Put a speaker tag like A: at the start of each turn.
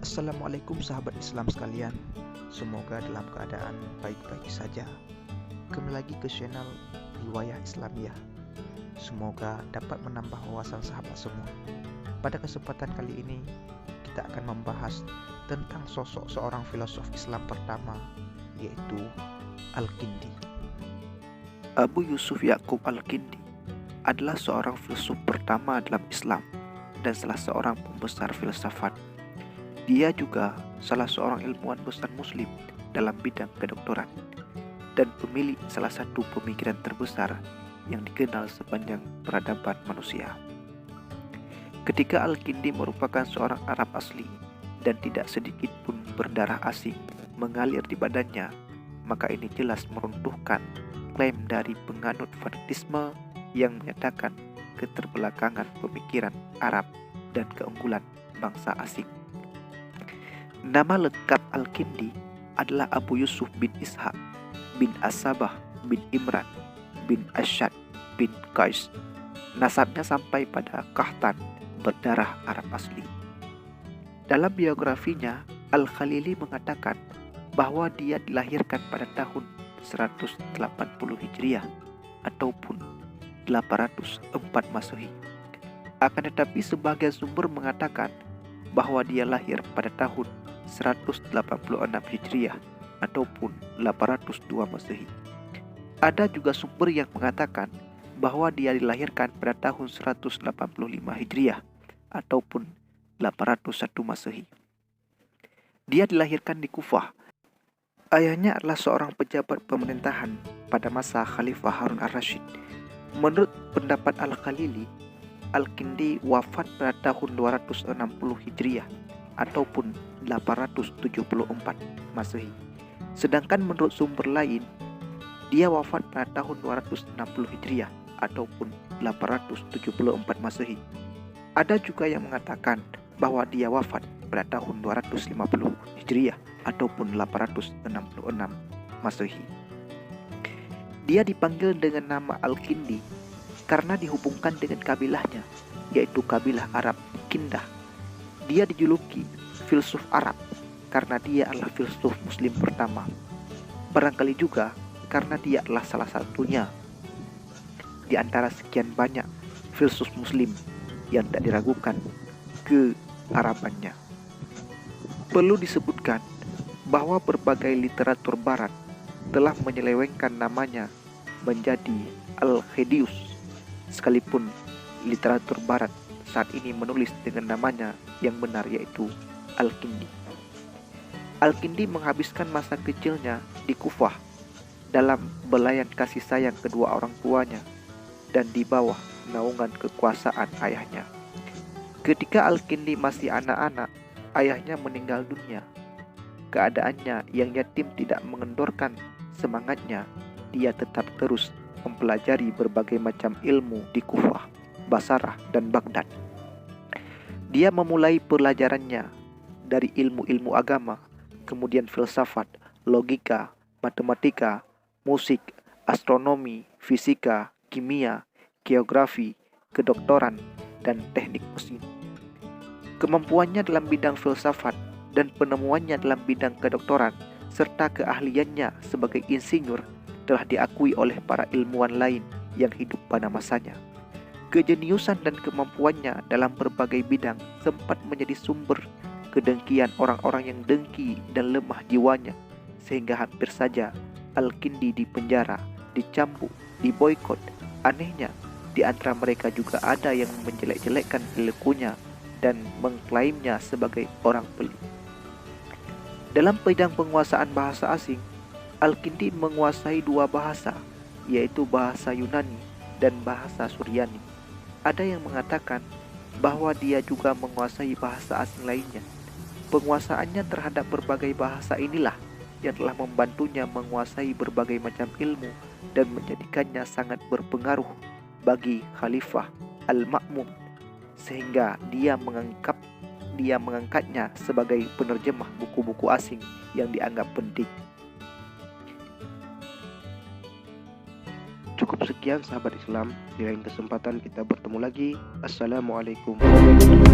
A: Assalamualaikum sahabat Islam sekalian. Semoga dalam keadaan baik-baik saja. Kembali lagi ke channel Riwayah Islamiyah. Semoga dapat menambah wawasan sahabat semua. Pada kesempatan kali ini kita akan membahas tentang sosok seorang filosof Islam pertama, yaitu Al-Kindi. Abu Yusuf Ya'qub Al-Kindi adalah seorang filsuf pertama dalam Islam dan salah seorang pembesar filsafat. Dia juga salah seorang ilmuwan besar muslim dalam bidang kedokteran dan pemilik salah satu pemikiran terbesar yang dikenal sepanjang peradaban manusia. Ketika Al-Kindi merupakan seorang Arab asli dan tidak sedikit pun berdarah asing mengalir di badannya, maka ini jelas meruntuhkan klaim dari penganut fanatisme yang menyatakan keterbelakangan pemikiran Arab dan keunggulan bangsa asing. Nama lengkap Al-Kindi adalah Abu Yusuf bin Ishaq bin As-Sabah bin Imran bin Ashad bin Qais. Nasabnya sampai pada Qahtan, berdarah Arab asli. Dalam biografinya, Al-Khalili mengatakan bahwa dia dilahirkan pada tahun 180 Hijriah ataupun 804 Masehi. Akan tetapi sebagian sumber mengatakan bahwa dia lahir pada tahun 186 Hijriah ataupun 802 Masehi. Ada juga sumber yang mengatakan bahwa dia dilahirkan pada tahun 185 Hijriah ataupun 801 Masehi. Dia dilahirkan di Kufah. Ayahnya adalah seorang pejabat pemerintahan pada masa Khalifah Harun ar-Rasyid. Menurut pendapat Al-Khalili, Al-Kindi wafat pada tahun 260 Hijriah ataupun 874 Masehi. Sedangkan menurut sumber lain, dia wafat pada tahun 260 Hijriah ataupun 874 Masehi. Ada juga yang mengatakan bahwa dia wafat pada tahun 250 Hijriah ataupun 866 Masehi. Dia dipanggil dengan nama Al-Kindi karena dihubungkan dengan kabilahnya, yaitu kabilah Arab Kindah. Dia dijuluki filsuf Arab karena dia adalah filsuf muslim pertama. Barangkali juga karena dia adalah salah satunya di antara sekian banyak filsuf muslim yang tak diragukan kearabannya. Perlu disebutkan bahwa berbagai literatur barat telah menyelewengkan namanya menjadi Al-Khedius, sekalipun literatur barat saat ini menulis dengan namanya yang benar, yaitu Al-Kindi. Al-Kindi menghabiskan masa kecilnya di Kufah dalam belayan kasih sayang kedua orang tuanya dan di bawah naungan kekuasaan ayahnya. Ketika Al-Kindi masih anak-anak, ayahnya meninggal dunia. Keadaannya yang yatim tidak mengendorkan semangatnya. Dia tetap terus mempelajari berbagai macam ilmu di Kufah, Basrah, dan Baghdad. Dia memulai pelajarannya dari ilmu-ilmu agama, kemudian filsafat, logika, matematika, musik, astronomi, fisika, kimia, geografi, kedokteran, dan teknik mesin. Kemampuannya dalam bidang filsafat dan penemuannya dalam bidang kedokteran serta keahliannya sebagai insinyur telah diakui oleh para ilmuwan lain yang hidup pada masanya. Kejeniusan dan kemampuannya dalam berbagai bidang sempat menjadi sumber kedengkian orang-orang yang dengki dan lemah jiwanya, sehingga hampir saja Al-Kindi dipenjara, dicambuk, diboikot. Anehnya, di antara mereka juga ada yang menjelek-jelekkan perilakunya dan mengklaimnya sebagai orang pelit. Dalam bidang penguasaan bahasa asing, Al-Kindi menguasai dua bahasa, yaitu bahasa Yunani dan bahasa Suryani. Ada yang mengatakan bahwa dia juga menguasai bahasa asing lainnya. Penguasaannya terhadap berbagai bahasa inilah yang telah membantunya menguasai berbagai macam ilmu dan menjadikannya sangat berpengaruh bagi Khalifah Al-Ma'mun, sehingga dia mengangkatnya sebagai penerjemah buku-buku asing yang dianggap penting. Cukup sekian sahabat Islam, di lain kesempatan kita bertemu lagi. Assalamualaikum warahmatullahi wabarakatuh.